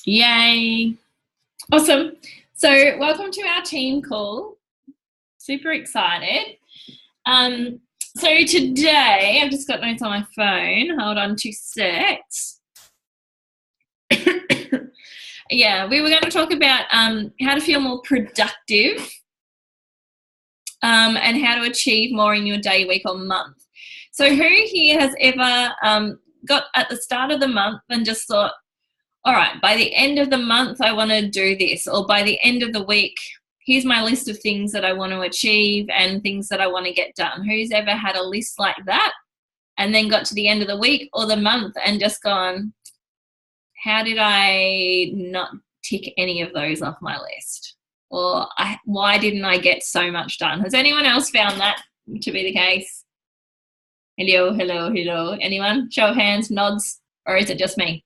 Yay. Awesome. So welcome to our team call. Super excited. So today, I've just got notes on my phone. Hold on 2 secs. Yeah, we were going to talk about how to feel more productive and how to achieve more in your day, week, or month. So who here has ever got at the start of the month and just thought, all right, by the end of the month, I want to do this, or by the end of the week, here's my list of things that I want to achieve and things that I want to get done. Who's ever had a list like that and then got to the end of the week or the month and just gone, how did I not tick any of those off my list? Or why didn't I get so much done? Has anyone else found that to be the case? Hello, hello, hello. Anyone? Show of hands, nods, or is it just me?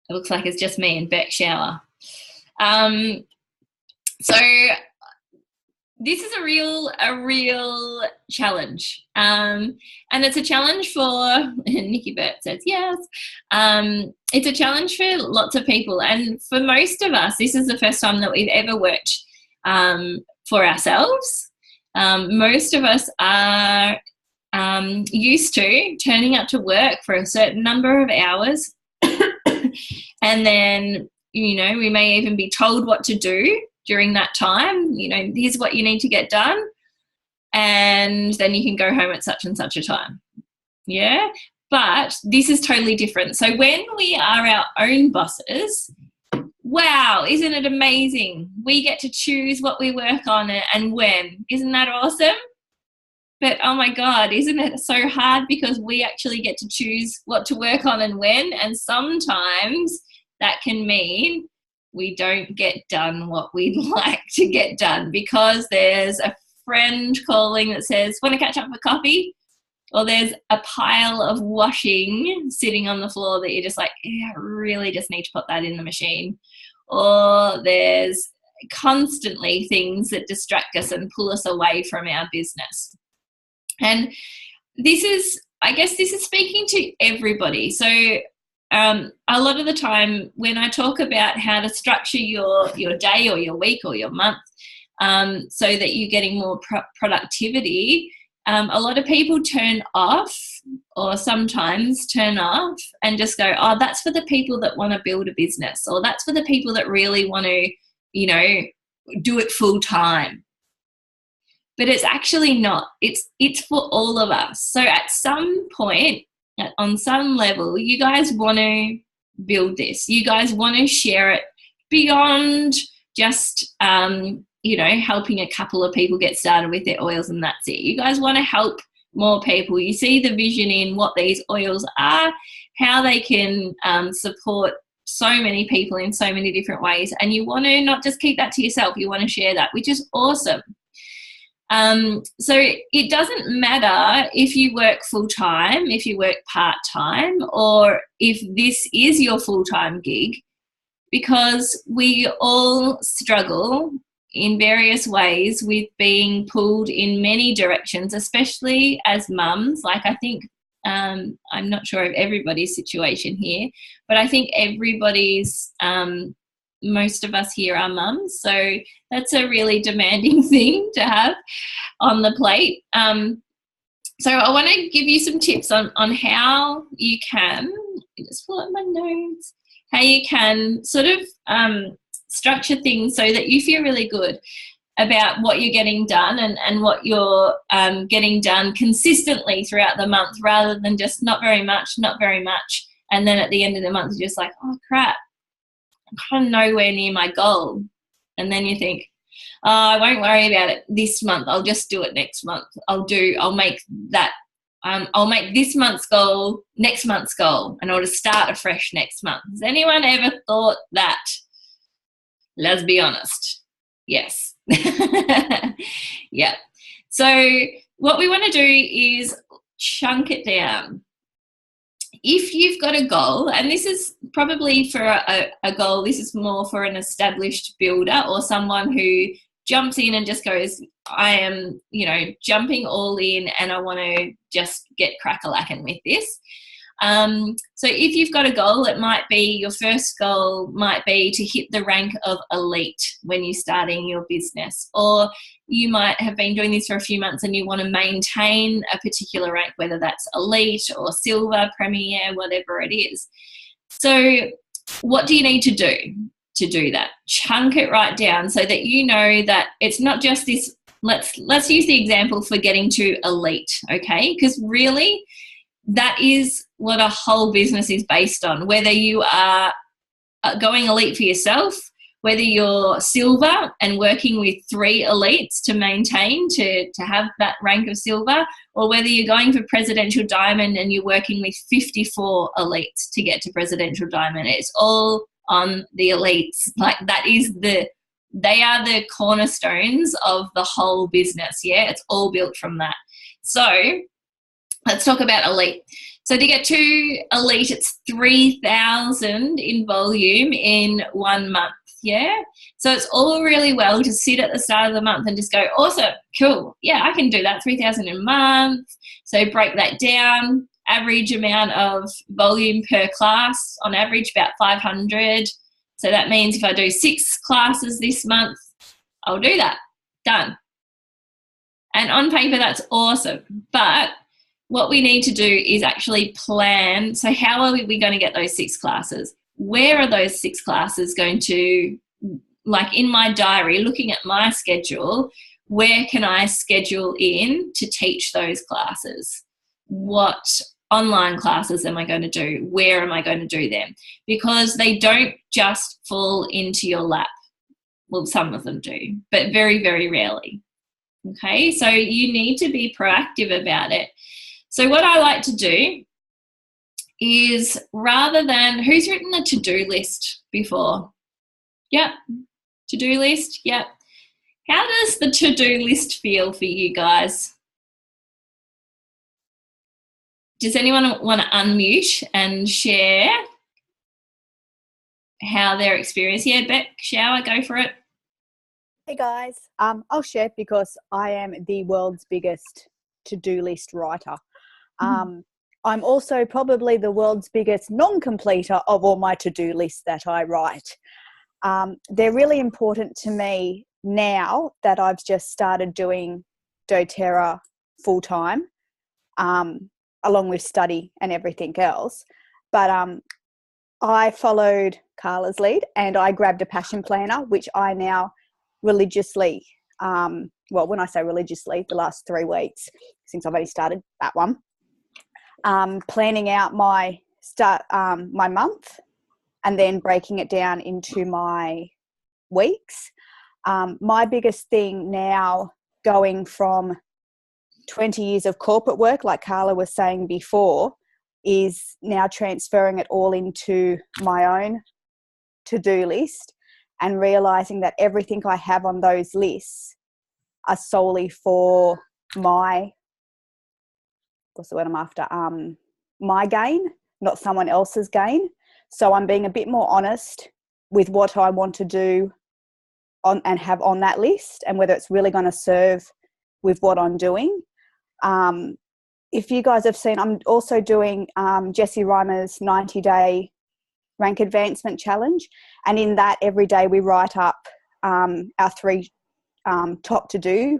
It looks like it's just me in Beck's shower. So this is a real challenge. And it's a challenge for, Nikki Burt says yes, it's a challenge for lots of people. And for most of us, this is the first time that we've ever worked for ourselves. Most of us are used to turning up to work for a certain number of hours. And then, you know, we may even be told what to do during that time. You know, here's what you need to get done. And then you can go home at such and such a time. Yeah. But this is totally different. So when we are our own bosses, wow, isn't it amazing? We get to choose what we work on and when. Isn't that awesome? But oh my God, isn't it so hard because we actually get to choose what to work on and when? And sometimes that can mean we don't get done what we'd like to get done because there's a friend calling that says, want to catch up for coffee? Or there's a pile of washing sitting on the floor that you're just like, yeah, I really just need to put that in the machine. Or there's constantly things that distract us and pull us away from our business. And this is, I guess this is speaking to everybody. So a lot of the time when I talk about how to structure your day or your week or your month so that you're getting more productivity, a lot of people turn off or sometimes turn off and just go, oh, that's for the people that want to build a business, or that's for the people that really want to, you know, do it full time. But it's actually not. It's for all of us. So at some point, on some level, you guys want to build this. You guys want to share it beyond just, you know, helping a couple of people get started with their oils and that's it. You guys want to help more people. You see the vision in what these oils are, how they can support so many people in so many different ways. And you want to not just keep that to yourself. You want to share that, which is awesome. So it doesn't matter if you work full-time, if you work part-time, or if this is your full-time gig, because we all struggle in various ways with being pulled in many directions, especially as mums. Like I think, I'm not sure of everybody's situation here, but I think everybody's most of us here are mums, so that's a really demanding thing to have on the plate. So I want to give you some tips on how you can, just pull up my notes, how you can sort of structure things so that you feel really good about what you're getting done and what you're getting done consistently throughout the month, rather than just not very much, and then at the end of the month you're just like, oh crap, I'm kind of nowhere near my goal. And then you think, oh, I won't worry about it this month. I'll just do it next month. I'll make this month's goal next month's goal in order to start afresh next month. Has anyone ever thought that? Let's be honest. Yes. Yeah. So what we want to do is chunk it down. If you've got a goal, and this is probably for a goal, this is more for an established builder or someone who jumps in and just goes, I am, you know, jumping all in and I want to just get crack-a-lacking with this. So if you've got a goal, it might be, your first goal might be to hit the rank of elite when you're starting your business, or you might have been doing this for a few months and you want to maintain a particular rank, whether that's elite or silver, premier, whatever it is. So what do you need to do that? Chunk it right down so that you know that it's not just this. Let's use the example for getting to elite, okay? Because really, that is what a whole business is based on. Whether you are going elite for yourself, whether you're silver and working with 3 elites to maintain, to have that rank of silver, or whether you're going for presidential diamond and you're working with 54 elites to get to presidential diamond. It's all on the elites. Like, they are the cornerstones of the whole business. Yeah, it's all built from that. So let's talk about elite. So to get to elite, it's 3,000 in volume in 1 month. Yeah. So it's all really well to sit at the start of the month and just go, awesome, cool. Yeah, I can do that. 3,000 a month. So break that down. Average amount of volume per class, on average about 500. So that means if I do 6 classes this month, I'll do that. Done. And on paper, that's awesome. But what we need to do is actually plan. So how are we going to get those 6 classes? Where are those 6 classes going to, like in my diary, looking at my schedule, where can I schedule in to teach those classes? What online classes am I going to do? Where am I going to do them? Because they don't just fall into your lap. Well, some of them do, but very, very rarely. Okay, so you need to be proactive about it. So what I like to do is, rather than, who's written a to-do list before? Yep, to-do list, yep. How does the to-do list feel for you guys? Does anyone want to unmute and share how their experience? Yeah, Beck, shall I go for it? Hey guys, I'll share because I am the world's biggest to-do list writer. I'm also probably the world's biggest non-completer of all my to-do lists that I write. They're really important to me now that I've just started doing doTERRA full-time, along with study and everything else. But I followed Carla's lead and I grabbed a passion planner, which I now religiously, well, when I say religiously, the last 3 weeks since I've only started that one, planning out my month and then breaking it down into my weeks. My biggest thing now, going from 20 years of corporate work, like Carla was saying before, is now transferring it all into my own to-do list and realizing that everything I have on those lists are solely for my, what's the word I'm after, my gain, not someone else's gain. So I'm being a bit more honest with what I want to do on and have on that list, and whether it's really going to serve with what I'm doing. If you guys have seen, I'm also doing Jessie Reimer's 90-day rank advancement challenge, and in that every day we write up our 3 top to do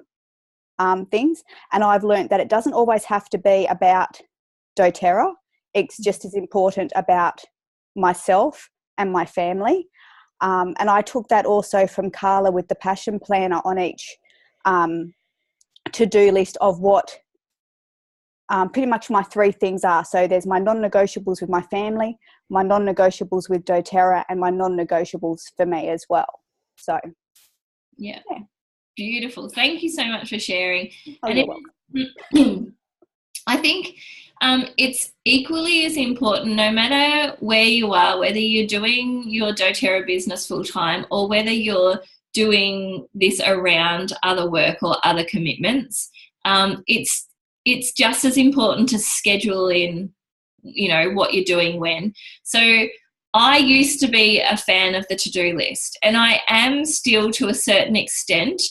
things, and I've learned that it doesn't always have to be about doTERRA. It's just as important about myself and my family, and I took that also from Carla with the passion planner on each to-do list of what pretty much my 3 things are. So there's my non-negotiables with my family, my non-negotiables with doTERRA, and my non-negotiables for me as well. So yeah. Beautiful. Thank you so much for sharing. Oh, and you're welcome. I think it's equally as important, no matter where you are, whether you're doing your doTERRA business full-time or whether you're doing this around other work or other commitments, it's just as important to schedule in, you know, what you're doing when. So I used to be a fan of the to-do list, and I am still to a certain extent,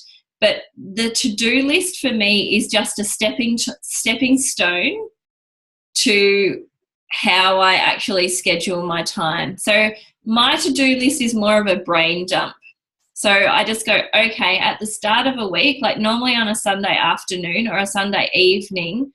but the to-do list for me is just a stepping stone to how I actually schedule my time. So my to-do list is more of a brain dump. So I just go, okay, at the start of a week, like normally on a Sunday afternoon or a Sunday evening,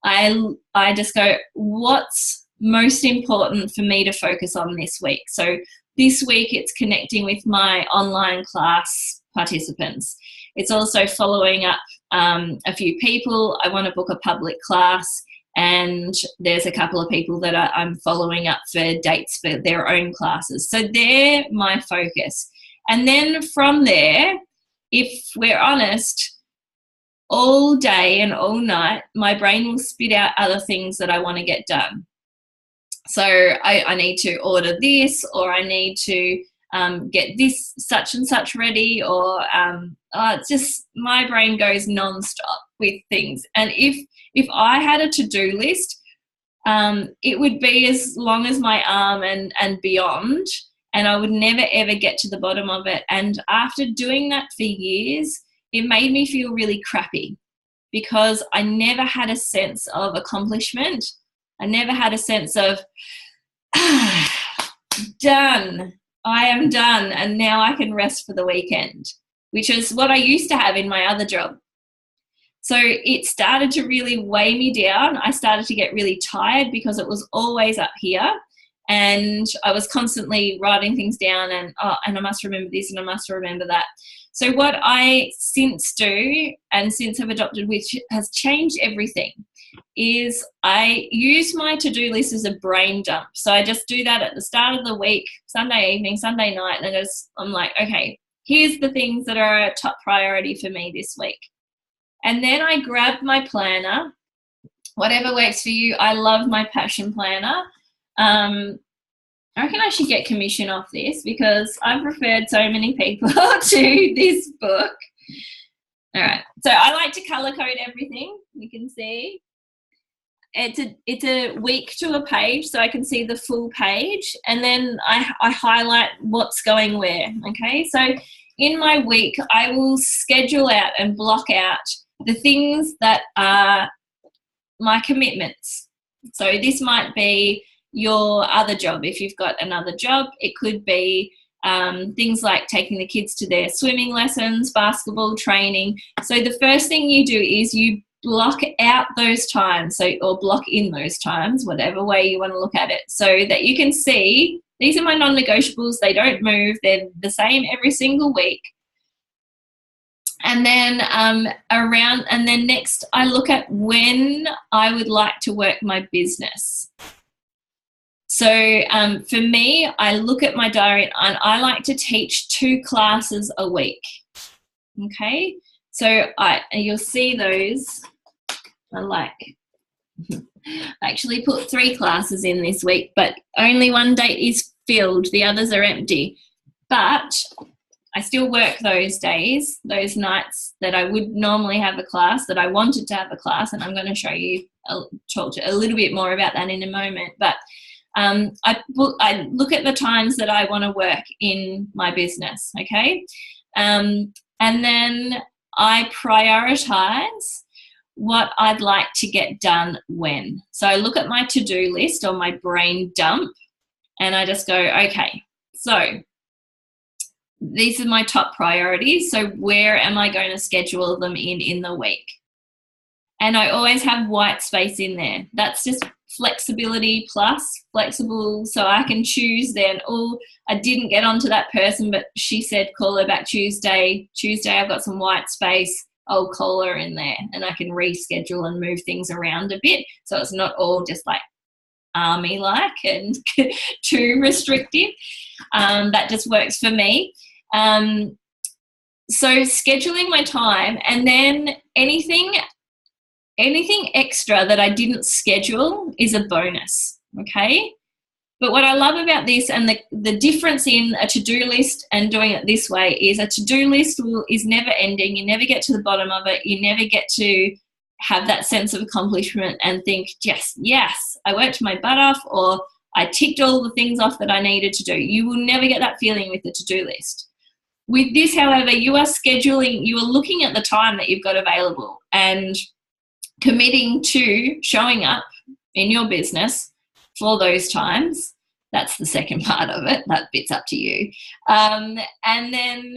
I just go, what's most important for me to focus on this week? So this week it's connecting with my online class participants. It's also following up a few people. I want to book a public class, and there's a couple of people that I'm following up for dates for their own classes. So they're my focus. And then from there, if we're honest, all day and all night, my brain will spit out other things that I want to get done. So I need to order this, or I need to get this such and such ready, or it's just my brain goes nonstop with things. And if I had a to-do list, it would be as long as my arm and beyond, and I would never ever get to the bottom of it. And after doing that for years, it made me feel really crappy, because I never had a sense of accomplishment. I never had a sense of, done, I am done, and now I can rest for the weekend, which is what I used to have in my other job. So it started to really weigh me down. I started to get really tired because it was always up here, and I was constantly writing things down and I must remember this and I must remember that. So what I since do, and since have adopted, which has changed everything, is I use my to-do list as a brain dump. So I just do that at the start of the week, Sunday evening, Sunday night, and I'm like, okay, here's the things that are a top priority for me this week. And then I grab my planner, whatever works for you. I love my passion planner. I reckon I should get commission off this, because I've referred so many people to this book. All right, so I like to color code everything. You can see it's a week to a page, so I can see the full page, and then I highlight what's going where. Okay, so in my week, I will schedule out and block out the things that are my commitments. So this might be your other job. If you've got another job, it could be things like taking the kids to their swimming lessons, basketball training. So the first thing you do is you block out those times, or block in those times, whatever way you want to look at it, so that you can see these are my non-negotiables. They don't move. They're the same every single week. And then next I look at when I would like to work my business. So for me, I look at my diary, and I like to teach 2 classes a week. Okay, so you'll see those. I actually put 3 classes in this week, but only one date is filled. The others are empty. But I still work those days, those nights that I would normally have a class, that I wanted to have a class, and I'm going to show you, talk a little bit more about that in a moment. But I look at the times that I want to work in my business, okay? And then I prioritize what I'd like to get done when. So I look at my to-do list or my brain dump, and I just go, okay, so these are my top priorities. So where am I going to schedule them in the week? And I always have white space in there. That's just flexibility plus flexible, so I can choose then, I didn't get onto that person, but she said call her back Tuesday. I've got some white space. I'll call her in there, and I can reschedule and move things around a bit, so it's not all just like army-like and too restrictive. That just works for me. So scheduling my time, and then anything extra that I didn't schedule is a bonus, okay? But what I love about this, and the difference in a to-do list and doing it this way, is a to-do list is never ending. You never get to the bottom of it. You never get to have that sense of accomplishment and think, yes, I worked my butt off, or I ticked all the things off that I needed to do. You will never get that feeling with the to-do list. With this, however, you are looking at the time that you've got available and committing to showing up in your business for those times. That's the second part of it. That bit's up to you. And then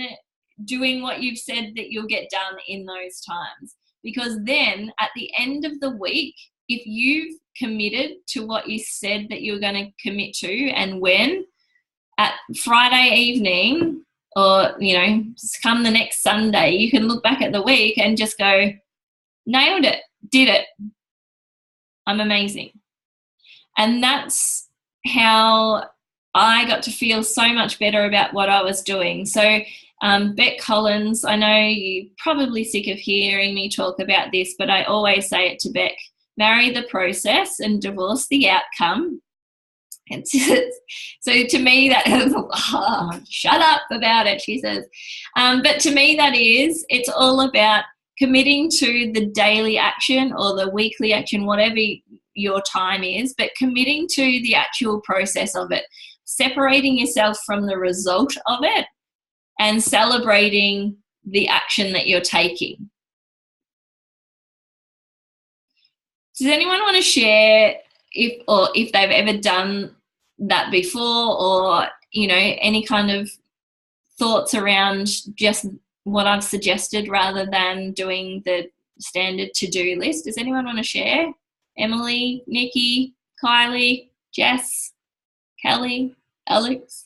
doing what you've said that you'll get done in those times. Because then at the end of the week, if you've committed to what you said that you're going to commit to and when, at Friday evening or, come the next Sunday, you can look back at the week and just go, nailed it, did it. I'm amazing. And that's how I got to feel so much better about what I was doing. So Beck Collins, I know you're probably sick of hearing me talk about this, but I always say it to Beck, marry the process and divorce the outcome. And so to me that shut up about it, she says. But to me it's all about committing to the daily action or the weekly action, whatever your time is, but committing to the actual process of it, separating yourself from the result of it and celebrating the action that you're taking. Does anyone want to share if they've ever done that before, or any kind of thoughts around just what I've suggested rather than doing the standard to-do list? Does anyone want to share? Emily, Nikki, Kylie, Jess, Kelly, Alex?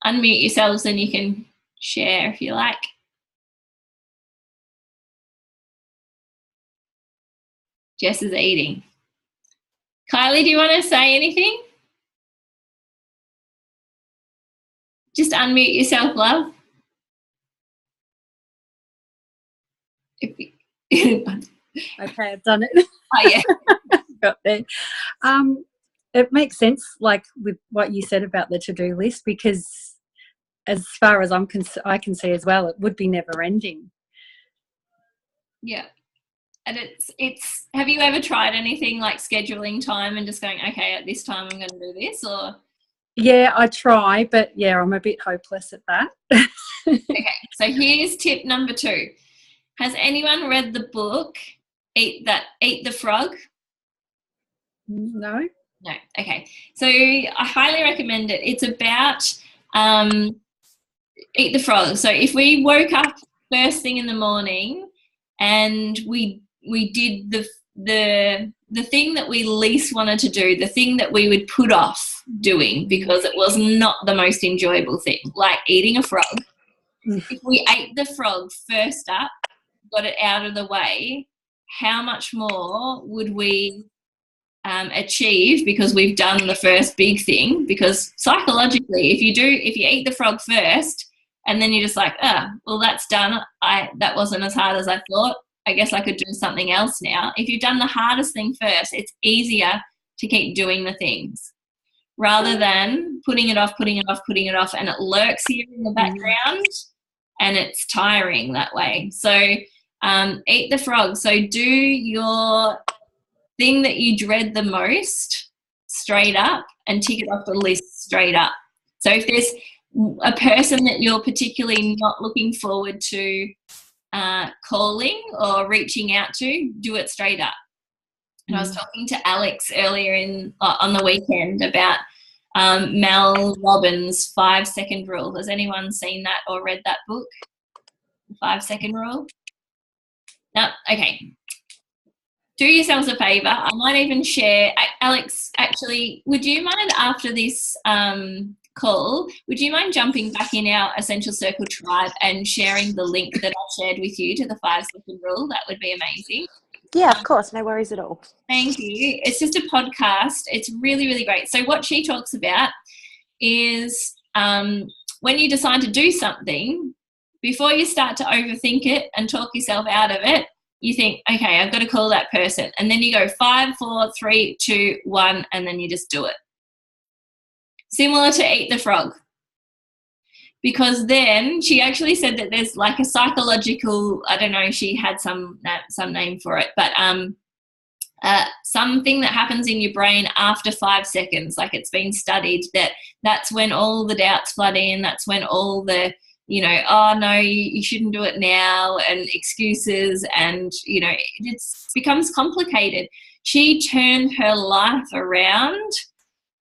Unmute yourselves and you can share if you like. Jess is eating. Kylie, do you want to say anything? Just unmute yourself, love. Okay, I've done it. Oh, yeah. Got there. It makes sense, like with what you said about the to-do list, because as far as I can see as well, it would be never ending. Yeah. And it's have you ever tried anything like scheduling time and just going, okay, at this time I'm going to do this? Or yeah, I try, but yeah, I'm a bit hopeless at that. Okay, so here's tip number 2. Has anyone read the book Eat the Frog? No. Okay, so I highly recommend it. It's about Eat the Frog. So if we woke up first thing in the morning and we did the thing that we least wanted to do, the thing that we would put off doing because it was not the most enjoyable thing, like eating a frog. If we ate the frog first up, got it out of the way, how much more would we achieve because we've done the first big thing? Because psychologically, if you eat the frog first and then you're just like, well, that's done. That wasn't as hard as I thought. I guess I could do something else now. If you've done the hardest thing first, it's easier to keep doing the things rather than putting it off, and it lurks here in the background and it's tiring that way. So eat the frog. So do your thing that you dread the most straight up and tick it off the list straight up. So if there's a person that you're particularly not looking forward to calling or reaching out to, do it straight up. And I was talking to Alex earlier on the weekend about Mel Robbins' 5-second rule. Has anyone seen that or read that book, The 5-Second Rule? No? Okay. Do yourselves a favour. I might even share, Alex, actually, would you mind after this call, would you mind jumping back in our Essential Circle tribe and sharing the link that I shared with you to the 5-second rule? That would be amazing. Yeah, of course. No worries at all. Thank you. It's just a podcast. It's really, really great. So what she talks about is when you decide to do something, before you start to overthink it and talk yourself out of it, you think, okay, I've got to call that person. And then you go 5, 4, 3, 2, 1, and then you just do it. Similar to Eat the Frog. Because then she actually said that there's like a psychological, I don't know, she had some name for it, but something that happens in your brain after 5 seconds, like it's been studied, that's when all the doubts flood in, that's when all the, oh no, you shouldn't do it now, and excuses, and, it becomes complicated. She turned her life around.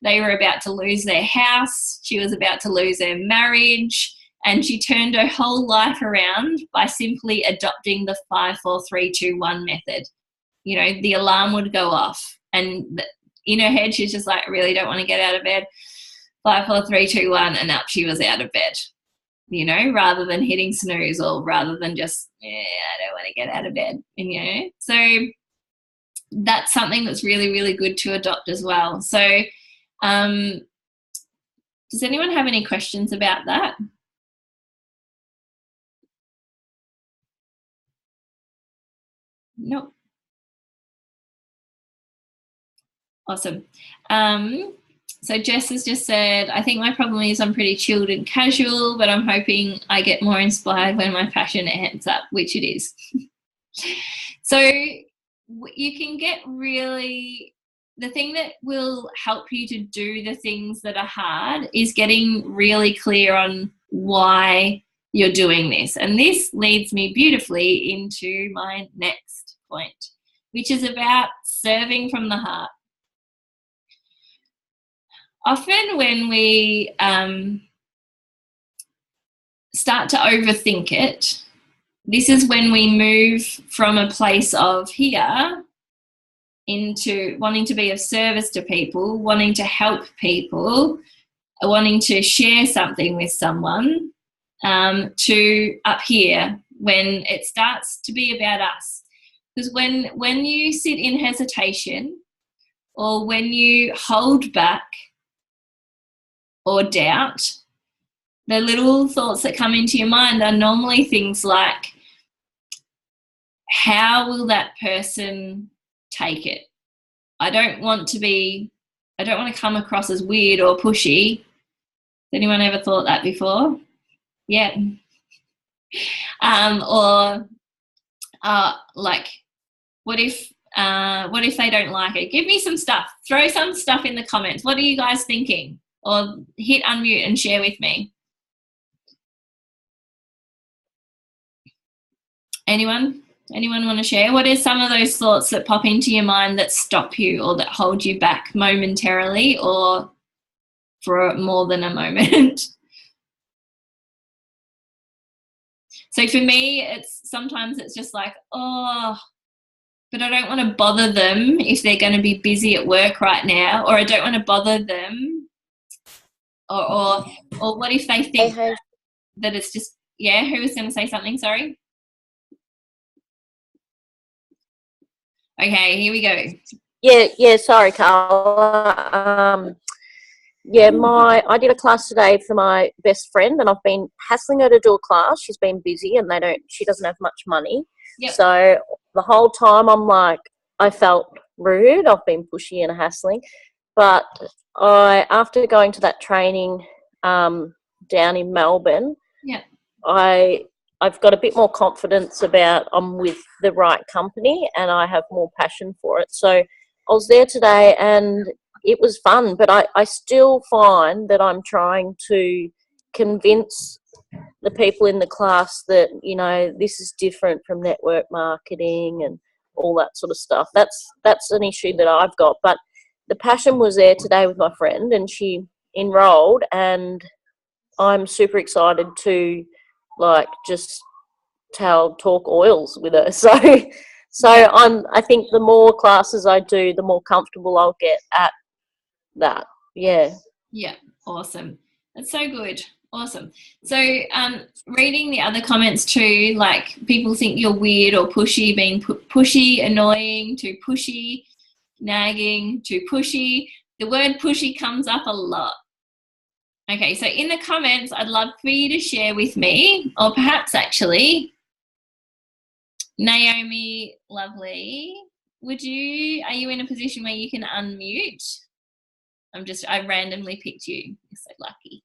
They were about to lose their house. She was about to lose her marriage. And she turned her whole life around by simply adopting the 5, 4, 3, 2, 1 method. You know, the alarm would go off. And in her head, she's just like, I really don't want to get out of bed. 5, 4, 3, 2, 1. And up she was out of bed, you know, rather than hitting snooze, or rather than just, I don't want to get out of bed, and, you know. So that's something that's really, really good to adopt as well. So does anyone have any questions about that? Nope. Awesome. So Jess has just said, I think my problem is I'm pretty chilled and casual, but I'm hoping I get more inspired when my passion ends up, which it is. So you can get really, the thing that will help you to do the things that are hard is getting really clear on why you're doing this. And this leads me beautifully into my next point, which is about serving from the heart. Often when we start to overthink it, this is when we move from a place of here into wanting to be of service to people, wanting to help people, wanting to share something with someone, to up here when it starts to be about us. Because when you sit in hesitation, or when you hold back or doubt, the little thoughts that come into your mind are normally things like, how will that person take it? I don't want to come across as weird or pushy. Has anyone ever thought that before? Yeah. Like, what if they don't like it? Give me some stuff. Throw some stuff in the comments. What are you guys thinking? Or hit unmute and share with me. Anyone want to share? What are some of those thoughts that pop into your mind that stop you or that hold you back momentarily or for more than a moment? So for me, sometimes it's just like, oh, but I don't want to bother them if they're going to be busy at work right now, or I don't want to bother them, or what if they think that it's just, yeah, who was going to say something? Sorry. Okay, here we go. Yeah, sorry, Carla. I did a class today for my best friend, and I've been hassling her to do a class. She's been busy, and she doesn't have much money. Yep. So the whole time I'm like, I felt rude. I've been pushy and hassling, but after going to that training down in Melbourne, yeah, I've got a bit more confidence about I'm with the right company and I have more passion for it. So I was there today and it was fun, but I still find that I'm trying to convince the people in the class that, you know, this is different from network marketing and all that sort of stuff. That's an issue that I've got. But the passion was there today with my friend, and she enrolled, and I'm super excited to just talk oils with her. So I think the more classes I do, the more comfortable I'll get at that. Yeah. Yeah. Awesome. That's so good. Awesome. So reading the other comments too, like people think you're weird or pushy, being pushy, annoying, too pushy, nagging, too pushy. The word pushy comes up a lot. Okay, so in the comments, I'd love for you to share with me, or perhaps actually, Naomi, lovely, are you in a position where you can unmute? I randomly picked you. You're so lucky.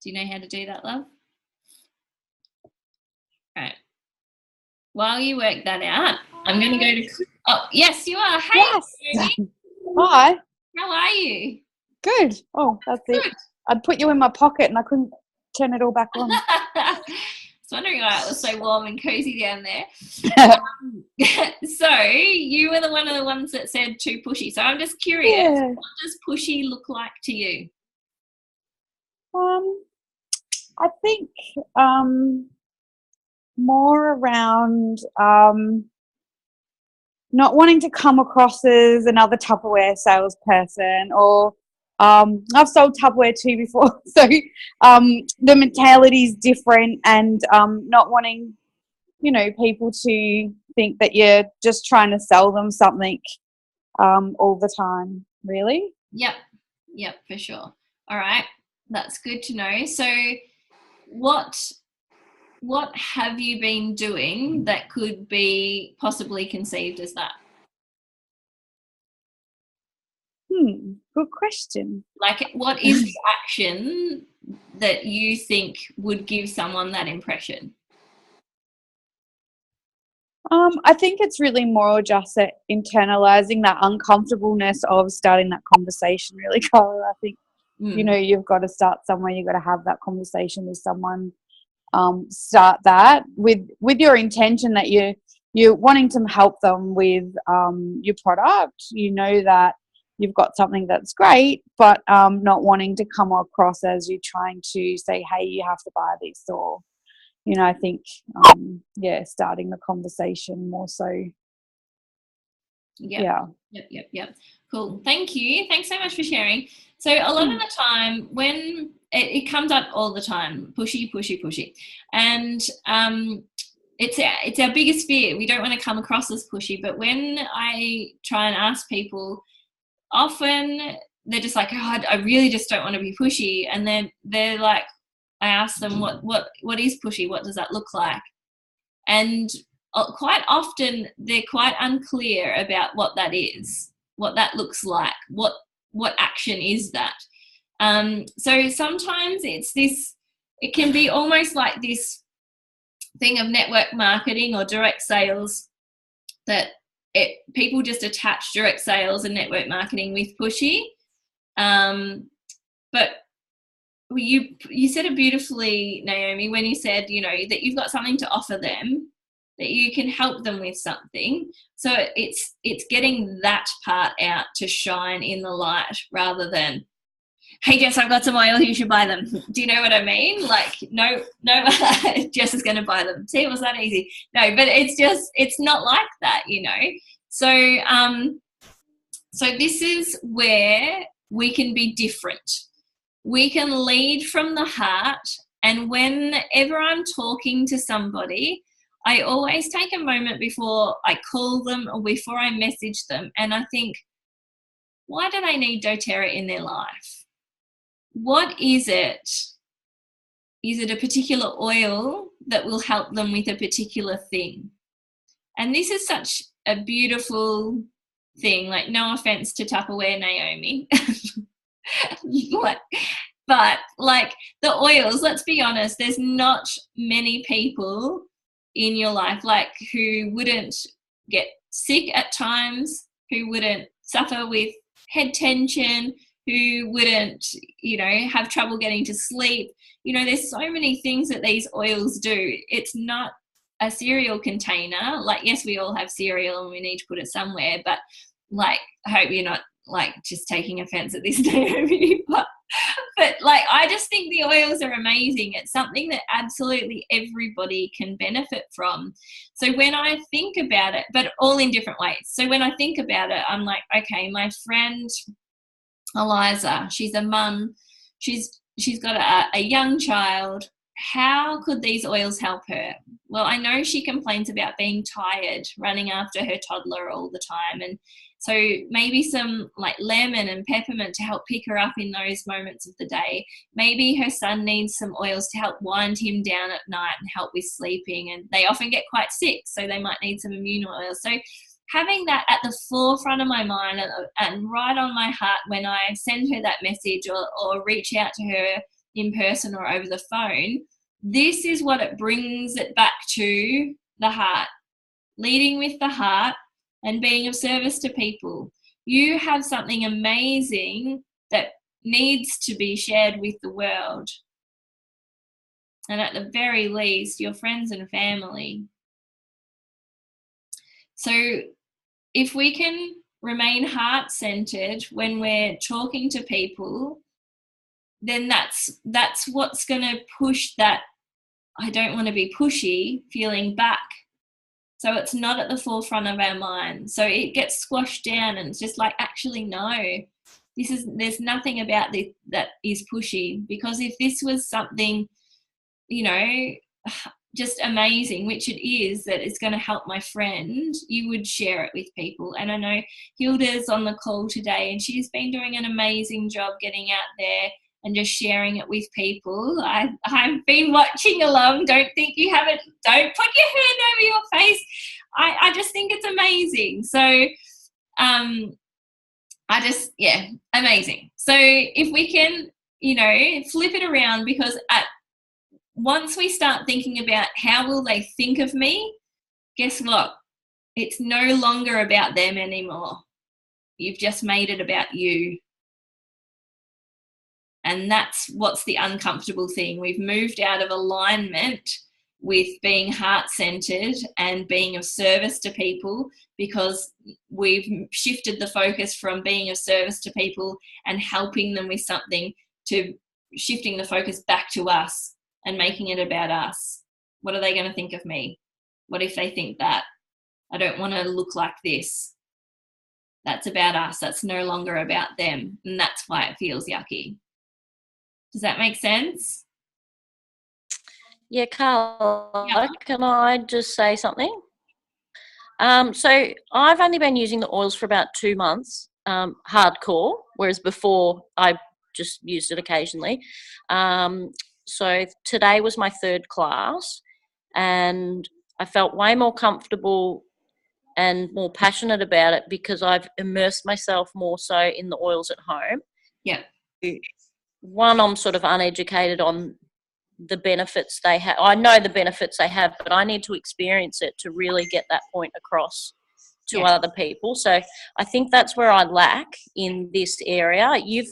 Do you know how to do that, love? All right. While you work that out, I'm going to go to... Oh, yes, you are. Hey, yes. Hi. How are you? Good. Oh, that's good. It. I'd put you in my pocket and I couldn't turn it all back on. wondering why it was so warm and cozy down there. So you were one of the ones that said too pushy. So I'm just curious, what does pushy look like to you? I think more around not wanting to come across as another Tupperware salesperson, or I've sold Tupperware too before, so the mentality is different, and not wanting, people to think that you're just trying to sell them something all the time, really. Yep, for sure. All right, that's good to know. So what have you been doing that could be possibly conceived as that? Good question. Like, what is the action that you think would give someone that impression? I think it's really more just that internalizing that uncomfortableness of starting that conversation, really, Carla. I think, you've got to start somewhere. You've got to have that conversation with someone. Start that with your intention that you're wanting to help them with your product. That you've got something that's great, but not wanting to come across as you're trying to say, hey, you have to buy this, or I think starting the conversation more so. Yep. Cool. Thank you. Thanks so much for sharing. So a lot of the time when it comes up all the time, pushy, and it's our biggest fear. We don't want to come across as pushy, but when I try and ask people, often they're just like, oh, I really just don't want to be pushy, and then they're like, I ask them what is pushy, what does that look like, and quite often they're quite unclear about what that is, what that looks like, what action is that. So sometimes it can be almost like this thing of network marketing or direct sales, that people just attach direct sales and network marketing with pushy. But you said it beautifully, Naomi, when you said, that you've got something to offer them, that you can help them with something. So it's getting that part out to shine in the light, rather than, hey, Jess, I've got some oil, you should buy them. Do you know what I mean? Like, no, Jess is going to buy them. See, it was that easy. No, but it's not like that, So, so this is where we can be different. We can lead from the heart, and whenever I'm talking to somebody, I always take a moment before I call them or before I message them, and I think, why do they need doTERRA in their life? What is it? Is it a particular oil that will help them with a particular thing? And this is such a beautiful thing, like, no offense to Tupperware Naomi. But like the oils, let's be honest, there's not many people in your life who wouldn't get sick at times, who wouldn't suffer with head tension, who wouldn't, have trouble getting to sleep. There's so many things that these oils do. It's not a cereal container. Like, yes, we all have cereal and we need to put it somewhere, but I hope you're not just taking offense at this, Naomi, but I just think the oils are amazing. It's something that absolutely everybody can benefit from. So when I think about it, but all in different ways. So when I think about it, I'm like, okay, my friend Eliza, she's a mum, she's got a young child. How could these oils help her? Well, I know she complains about being tired, running after her toddler all the time, and so maybe some lemon and peppermint to help pick her up in those moments of the day. Maybe her son needs some oils to help wind him down at night and help with sleeping, and they often get quite sick, so they might need some immune oils. So having that at the forefront of my mind and right on my heart when I send her that message or reach out to her in person or over the phone, this is what it brings it back to the heart. Leading with the heart and being of service to people. You have something amazing that needs to be shared with the world. and at the very least, your friends and family. So if we can remain heart-centered when we're talking to people, then that's what's going to push that I don't want to be pushy feeling back. So it's not at the forefront of our mind. So it gets squashed down, and it's just like, actually, no, there's nothing about this that is pushy. Because if this was something, you know, just amazing, which it is, that it's going to help my friend, you would share it with people. And I know Hilda's on the call today, and she's been doing an amazing job getting out there and just sharing it with people. I've been watching along. Don't think you haven't. Don't put your hand over your face. I just think it's amazing. So amazing. So if we can, you know, flip it around, because once we start thinking about how will they think of me, guess what? It's no longer about them anymore. You've just made it about you. And that's what's the uncomfortable thing. We've moved out of alignment with being heart-centered and being of service to people, because we've shifted the focus from being of service to people and helping them with something to shifting the focus back to us and making it about us. What are they going to think of me? What if they think that? I don't want to look like this. That's about us. That's no longer about them. And that's why it feels yucky. Does that make sense? Yeah, Carla, Yeah. Can I just say something? So I've only been using the oils for about 2 months, hardcore, whereas before I just used it occasionally. So today was my 3rd class, and I felt way more comfortable and more passionate about it because I've immersed myself more so in the oils at home. Yeah. One, I'm sort of uneducated on the benefits they have. I know the benefits they have, but I need to experience it to really get that point across to other people. So I think that's where I lack in this area. You've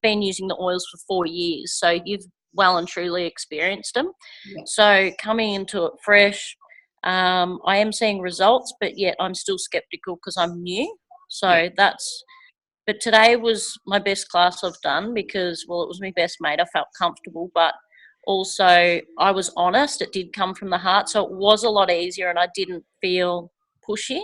been using the oils for 4 years, so you've well and truly experienced them. Yeah. So coming into it fresh, I am seeing results, but yet I'm still skeptical because I'm new. So but today was my best class I've done because, well, it was my best mate. I felt comfortable, but also I was honest. It did come from the heart, so it was a lot easier and I didn't feel pushy.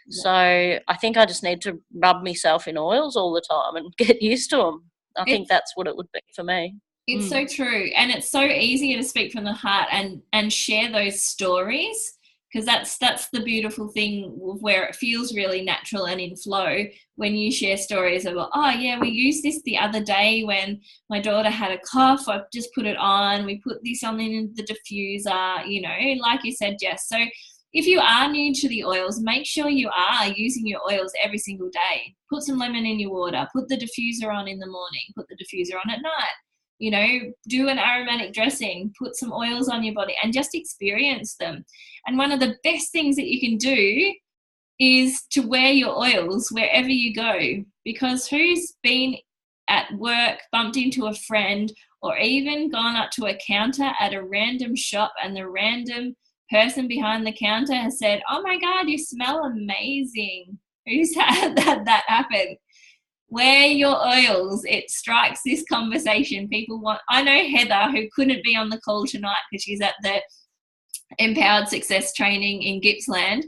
So I think I just need to rub myself in oils all the time and get used to them. I think that's what it would be for me. It's so true. And it's so easier to speak from the heart and share those stories, because that's the beautiful thing where it feels really natural and in flow when you share stories of, oh yeah, we used this the other day when my daughter had a cough. I just put it on. We put this on in the diffuser, you know, like you said, Jess. So if you are new to the oils, make sure you are using your oils every single day. Put some lemon in your water. Put the diffuser on in the morning. Put the diffuser on at night. You know, do an aromatic dressing, put some oils on your body and just experience them. And one of the best things that you can do is to wear your oils wherever you go, because who's been at work, bumped into a friend, or even gone up to a counter at a random shop and the random person behind the counter has said, oh my God, you smell amazing. Who's had that happen? Wear your oils. It strikes this conversation. People want, I know Heather, who couldn't be on the call tonight because she's at the Empowered Success training in Gippsland.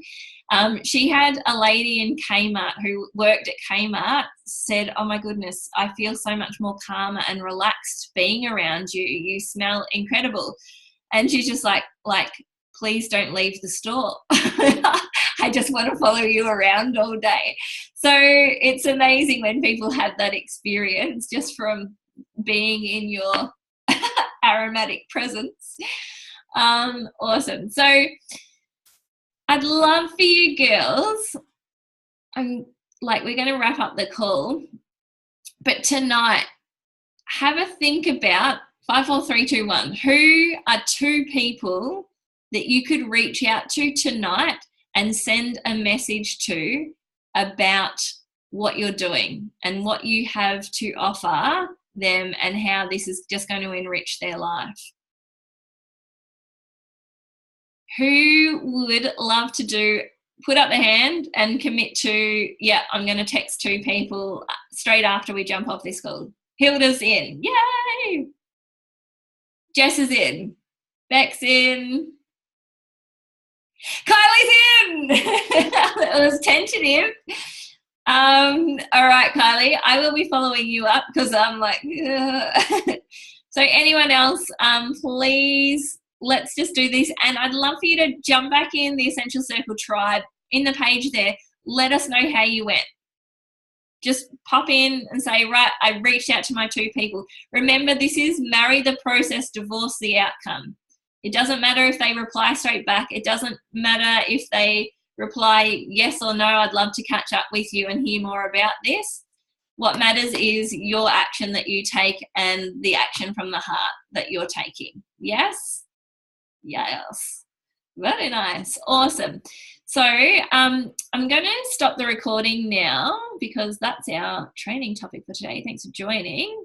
She had a lady in Kmart who worked at Kmart said, oh my goodness, I feel so much more calmer and relaxed being around you. You smell incredible. And she's just like, please don't leave the store. I just want to follow you around all day. So it's amazing when people have that experience just from being in your aromatic presence. Awesome. So I'd love for you girls, we're going to wrap up the call, but tonight have a think about 5, 4, 3, 2, 1. Who are 2 people that you could reach out to tonight and send a message to about what you're doing and what you have to offer them and how this is just going to enrich their life? Who would love to put up the hand and commit to, yeah, I'm going to text 2 people straight after we jump off this call? Hilda's in. Yay! Jess is in. Beck's in. Kylie's in. It was tentative. All right, Kylie, I will be following you up because I'm like, so anyone else, please, let's just do this. And I'd love for you to jump back in the Essential Circle tribe in the page there. Let us know how you went. Just pop in and say, right, I reached out to my 2 people. Remember, this is marry the process, divorce the outcome. It doesn't matter if they reply straight back. It doesn't matter if they reply yes or no, I'd love to catch up with you and hear more about this. What matters is your action that you take and the action from the heart that you're taking. Yes? Yes. Very nice. Awesome. So I'm going to stop the recording now because that's our training topic for today. Thanks for joining.